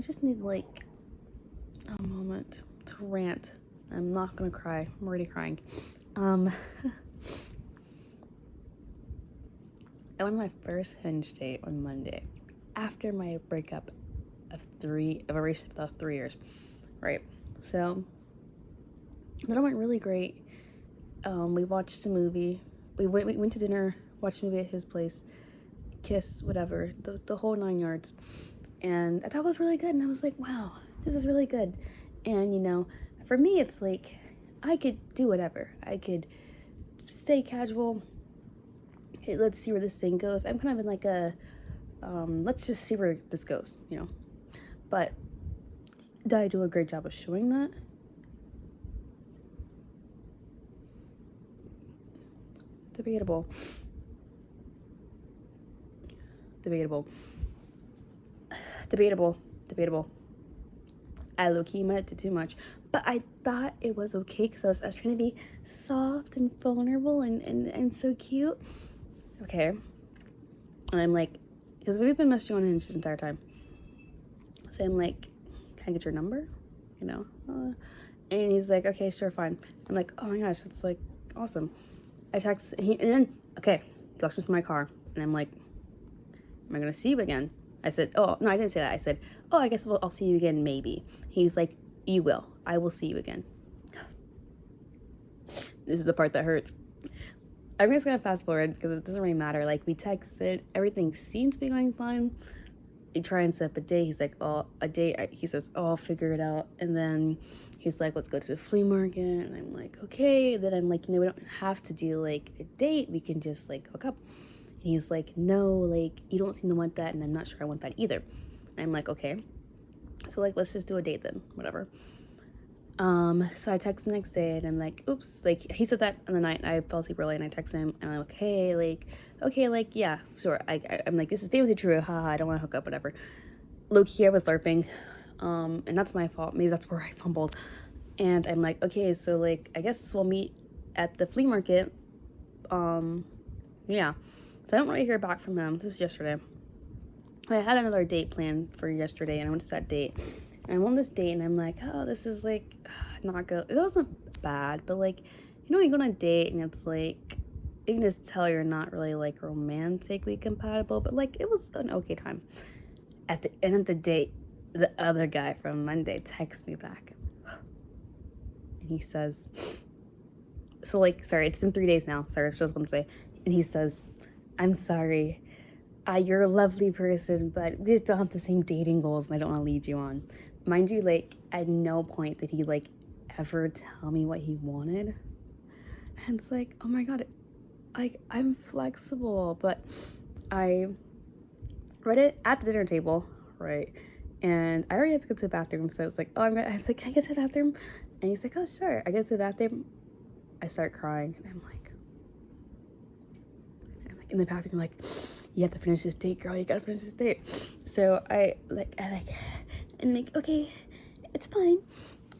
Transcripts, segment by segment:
just need like a moment to rant. I'm not gonna cry. I'm already crying. I went on my first hinge date on Monday after my breakup of a relationship that was 3 years. Right. So that went really great. We watched a movie. We went to dinner, watched a movie at his place, kissed, whatever, the whole 9 yards. And that was really good. And I was like, wow, this is really good. And, for me, it's like, I could do whatever. I could stay casual. Hey, let's see where this thing goes. I'm kind of in like let's just see where this goes, But did I do a great job of showing that? Debatable. I low-key might have did too much, but I thought it was okay because I was trying to be soft and vulnerable and so cute. Okay. And I'm like, because we've been messaging on Hinge this entire time. So I'm like, can I get your number? And he's like, okay, sure, fine. I'm like, oh my gosh, that's like awesome. I text, and then, okay, he walks me to my car, and I'm like, am I gonna see you again? I said, oh, no, I didn't say that. I said, oh, I guess I'll see you again, maybe. He's like, you will. I will see you again. This is the part that hurts. I'm just gonna fast forward because it doesn't really matter. Like, we texted, everything seems to be going fine. We try and set up a date. He's like, oh, a date. He says, oh, I'll figure it out. And then he's like, let's go to the flea market. And I'm like, okay. Then I'm like, we don't have to do like a date. We can just like hook up. And he's like, no, like, you don't seem to want that. And I'm not sure I want that either. And I'm like, okay. So like, let's just do a date then, whatever. So I text the next day and I'm like, oops, like he said that in the night. I fell asleep early and I text him and I'm like, hey, like, okay, like, yeah, sure. I'm like, this is famously true. Haha, I don't want to hook up, whatever. Low key, I was LARPing. And that's my fault. Maybe that's where I fumbled. And I'm like, okay, so like, I guess we'll meet at the flea market. Yeah. So I don't really hear back from him. This is yesterday. I had another date planned for yesterday and I went to that date. And I'm on this date and I'm like, oh, this is like not good. It wasn't bad, but like, you go on a date and it's like, you can just tell you're not really like romantically compatible, but like it was an okay time. At the end of the date, the other guy from Monday texts me back. And he says, so like, sorry, it's been 3 days now. Sorry, I just want to say. And he says, I'm sorry. You're a lovely person, but we just don't have the same dating goals and I don't want to lead you on. Mind you, like, at no point did he, like, ever tell me what he wanted. And it's like, oh my God, like, I'm flexible. But I read it at the dinner table, right? And I already had to go to the bathroom, so I was like, I was like, can I get to the bathroom? And he's like, oh, sure. I get to the bathroom. I start crying, and I'm like in the bathroom, like, you have to finish this date, girl. You gotta finish this date. So and like, okay, it's fine.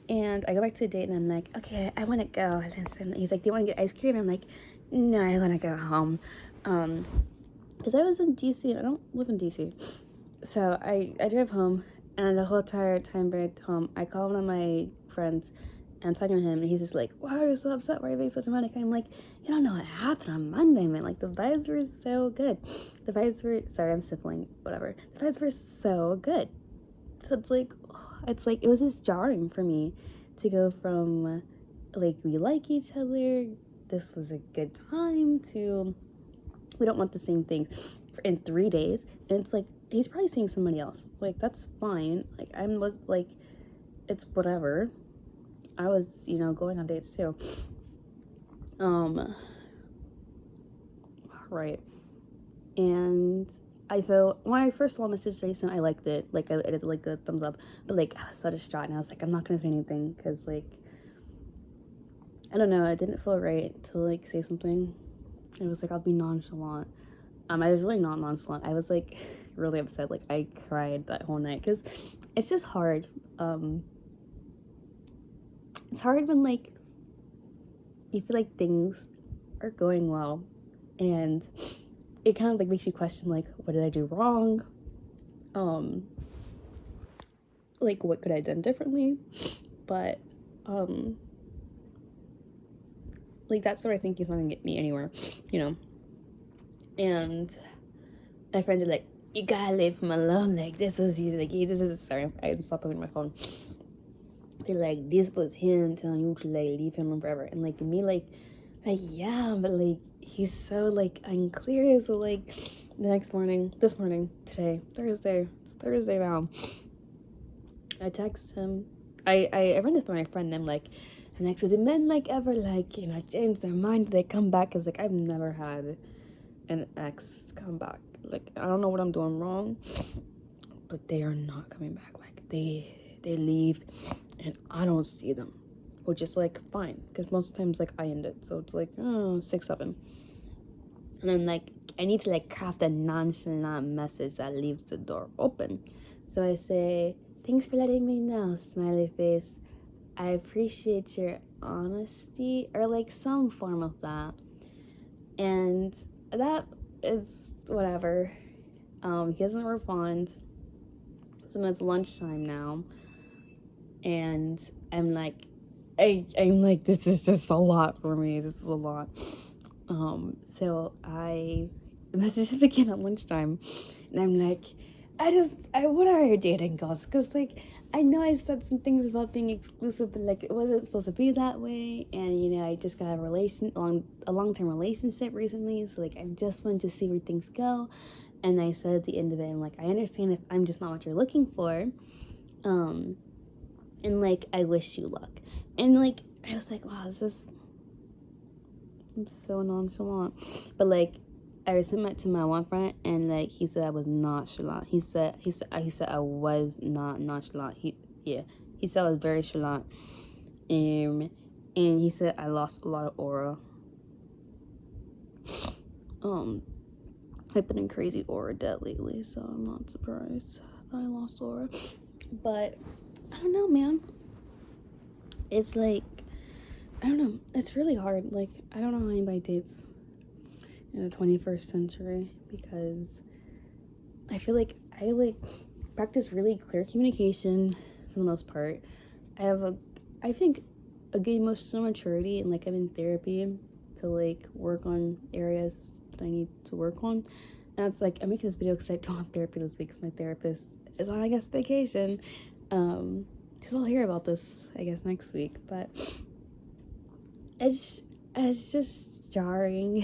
And I go back to the date and I'm like, okay, I want to go. And he's like, do you want to get ice cream? And I'm like, no, I want to go home. Because I was in DC and I don't live in DC. So I drove home and the whole entire time back home, I called one of my friends and I'm talking to him and he's just like, why are you so upset? Why are you being so dramatic? And I'm like, you don't know what happened on Monday, man. Like, the vibes were so good. Sorry, I'm sniffling, whatever. The vibes were so good. So it's like, it was just jarring for me to go from, like, we like each other, this was a good time, to we don't want the same things in 3 days. And it's like, he's probably seeing somebody else. Like, that's fine. Like, it's whatever. I was, going on dates too. Right. And so when I first saw message Jason, I liked it. Like, I did like the thumbs up, but like, I was so distraught and I was like, I'm not gonna say anything because, like, I don't know, it didn't feel right to like say something. It was like, I'll be nonchalant. I was really not nonchalant. I was like really upset. Like, I cried that whole night because it's just hard. It's hard when like you feel like things are going well and it kind of like makes you question like, what did I do wrong? like, what could I have done differently? But, like, that sort of thinking is not gonna get me anywhere, you know? And my friends are like, you gotta leave him alone, like, this was you, like, this is, sorry, I'm stopping with my phone. They're like, this was him telling you to, like, leave him alone forever. And, like, me, like, yeah, but, like, he's so, like, unclear. So, like, this morning, today, Thursday, it's Thursday now, I text him, I run this by my friend, and I'm like, so do men, like, ever, like, you know, change their mind, they come back? Because, like, I've never had an ex come back. Like, I don't know what I'm doing wrong, but they are not coming back. Like, they leave, and I don't see them, which is, like, fine, because most times, like, I end it, so it's like, 6, 7, and I'm like, I need to, like, craft a nonchalant message that leaves the door open. So I say, thanks for letting me know, smiley face, I appreciate your honesty, or, like, some form of that. And that is whatever. He doesn't respond. So it's lunchtime now, and I'm like, I'm like, this is just a lot for me. This is a lot. So I messaged him again at lunchtime, and I'm like, what are your dating goals? Because, like, I know I said some things about being exclusive, but, like, it wasn't supposed to be that way. And, you know, I just got a long-term relationship recently, so, like, I just wanted to see where things go. And I said at the end of it, I'm like, I understand if I'm just not what you're looking for, and, like, I wish you luck. And, like, I was like, wow, I'm so nonchalant. But, like, I sent it to my one friend, and, like, he said I was nonchalant. He said I was not nonchalant. He said I was very chalant. And he said I lost a lot of aura. I've been in crazy aura debt lately, so I'm not surprised that I lost aura. But I don't know, man. It's like, I don't know. It's really hard. Like, I don't know how anybody dates in the 21st century, because I feel like I, like, practice really clear communication for the most part. I think a good emotional maturity, and, like, I'm in therapy to, like, work on areas that I need to work on. And it's like, I'm making this video because I don't have therapy this week, because my therapist is on, I guess, vacation. So I'll hear about this, I guess, next week. But it's just jarring.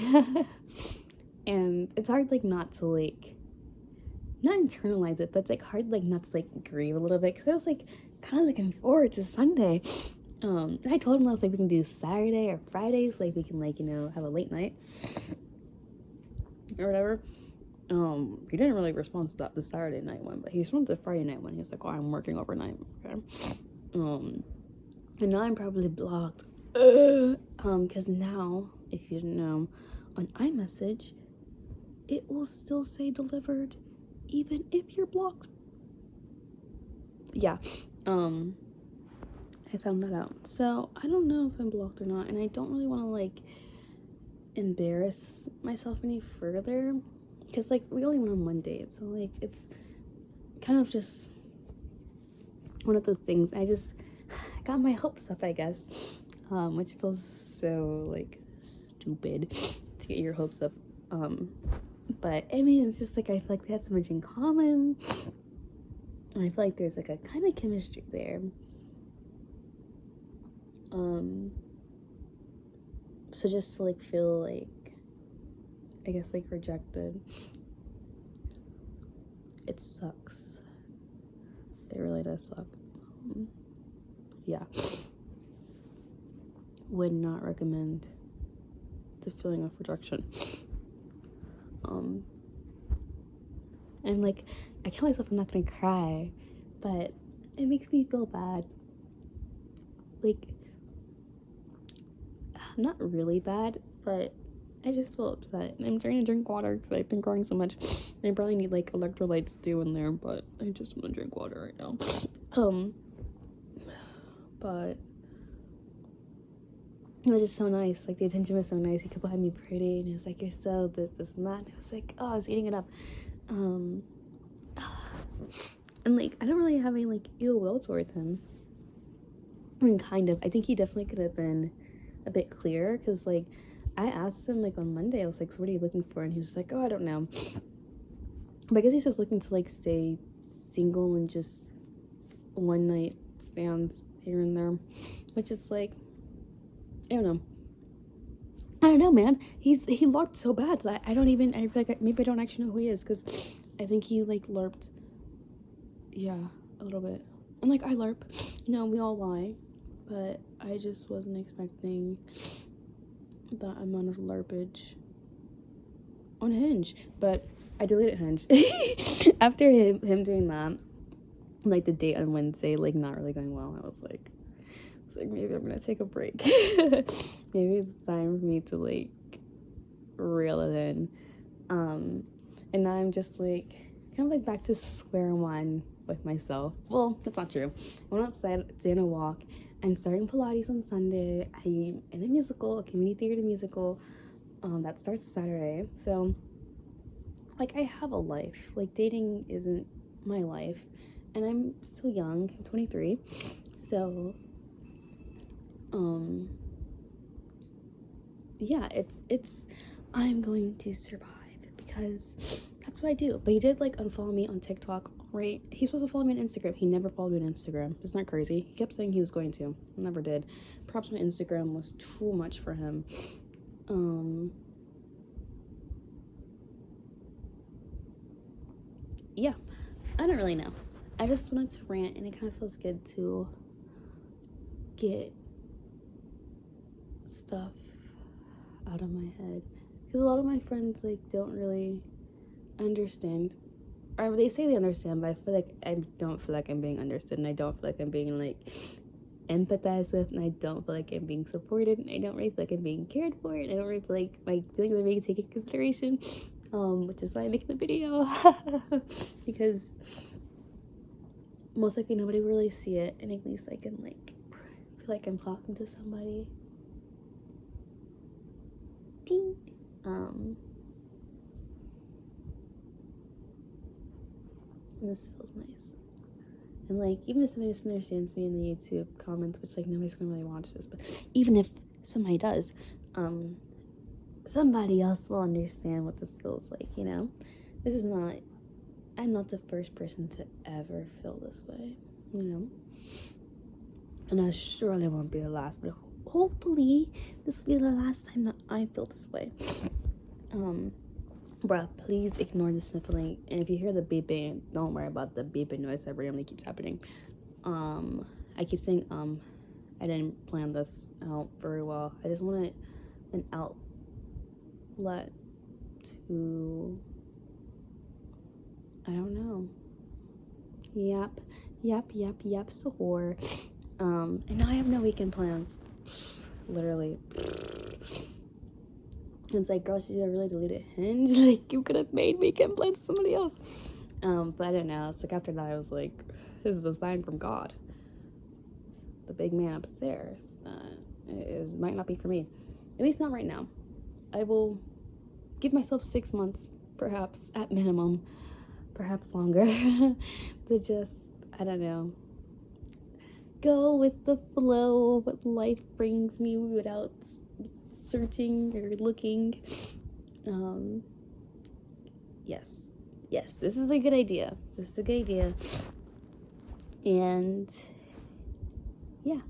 And it's hard, like, not to, like, not internalize it, but it's, like, hard, like, not to, like, grieve a little bit, because I was, like, kind of looking forward to Sunday. And I told him, I was like, we can do Saturday or Fridays, like, we can, like, you know, have a late night or whatever. He didn't really respond to the Saturday night one, but he responded to the Friday night one. He was like, oh, I'm working overnight. Okay. And now I'm probably blocked. Because now, if you didn't know, on iMessage, it will still say delivered, even if you're blocked. Yeah. I found that out. So I don't know if I'm blocked or not, and I don't really want to, like, embarrass myself any further, because, like, we only went on one date, so, like, it's kind of just one of those things. I just got my hopes up, I guess, which feels so, like, stupid to get your hopes up. But I mean, it's just like, I feel like we had so much in common, and I feel like there's, like, a kind of chemistry there. So just to, like, feel, like, I guess, like, rejected, it sucks. It really does suck. Yeah. Would not recommend the feeling of rejection. And, like, I tell myself I'm not gonna cry, but it makes me feel bad. Like, not really bad, but I just feel upset. And I'm trying to drink water because I've been crying so much. I probably need, like, electrolytes too in there, but I just want to drink water right now. But it was just so nice. Like, the attention was so nice. He kept calling me pretty, and he was like, you're so this, and that. And I was like, oh, I was eating it up. And And, like, I don't really have any, like, ill will towards him. I mean, kind of. I think he definitely could have been a bit clearer, because, like, I asked him, like, on Monday, I was like, so what are you looking for? And he was just like, oh, I don't know. But I guess he's just looking to, like, stay single and just one night stands here and there, which is, like, I don't know. I don't know, man. He LARPed so bad that I feel like maybe I don't actually know who he is, because I think he, like, LARPed, yeah, a little bit. And, like, I LARP, you know, we all lie, but I just wasn't expecting that amount of LARPage on Hinge. But I deleted Hinge after him doing that. Like, the date on Wednesday, like, not really going well. I was like, maybe I'm gonna take a break. Maybe it's time for me to, like, reel it in. And now I'm just, like, kind of, like, back to square one with myself. Well, that's not true. I went outside, did a walk. I'm starting Pilates on Sunday. I'm in a musical, a community theater musical, that starts Saturday. So, like, I have a life. Like, dating isn't my life. And I'm still young. I'm 23. So, yeah, it's I'm going to survive, because that's what I do. But he did, like, unfollow me on TikTok, right? He's supposed to follow me on Instagram. He never followed me on Instagram. Isn't that crazy? He kept saying he was going to. Never did. Perhaps my Instagram was too much for him. Yeah, I don't really know. I just wanted to rant, and it kind of feels good to get stuff out of my head, because a lot of my friends, like, don't really understand, or they say they understand, but I feel like I don't feel like I'm being understood, and I don't feel like I'm being, like, empathized with, and I don't feel like I'm being supported, and I don't really feel like I'm being cared for, and I don't really feel like my feelings are being taken into consideration, which is why I'm making the video. Because most likely nobody will really see it, and at least I can, like, feel like I'm talking to somebody. Ding. And this feels nice. And, like, even if somebody misunderstands me in the YouTube comments, which, like, nobody's gonna really watch this, but even if somebody does, somebody else will understand what this feels like, you know? I'm not the first person to ever feel this way, you know? And I surely won't be the last, but hopefully this will be the last time that I feel this way. Bruh, please ignore the sniffling. And if you hear the beeping, don't worry about the beeping noise that randomly keeps happening. I keep saying, I didn't plan this out very well. I just wanted an outlet to, I don't know. Yep, sahur. And now I have no weekend plans. Literally. And it's like, girl, should you have really deleted Hinge? Like, you could have made weekend plans with somebody else. But I don't know. It's like, after that, I was like, this is a sign from God. The big man upstairs. Might not be for me. At least not right now. I will give myself 6 months, perhaps, at minimum. Perhaps longer. To just, I don't know, go with the flow of what life brings me without searching or looking. Yes, this is a good idea. And yeah.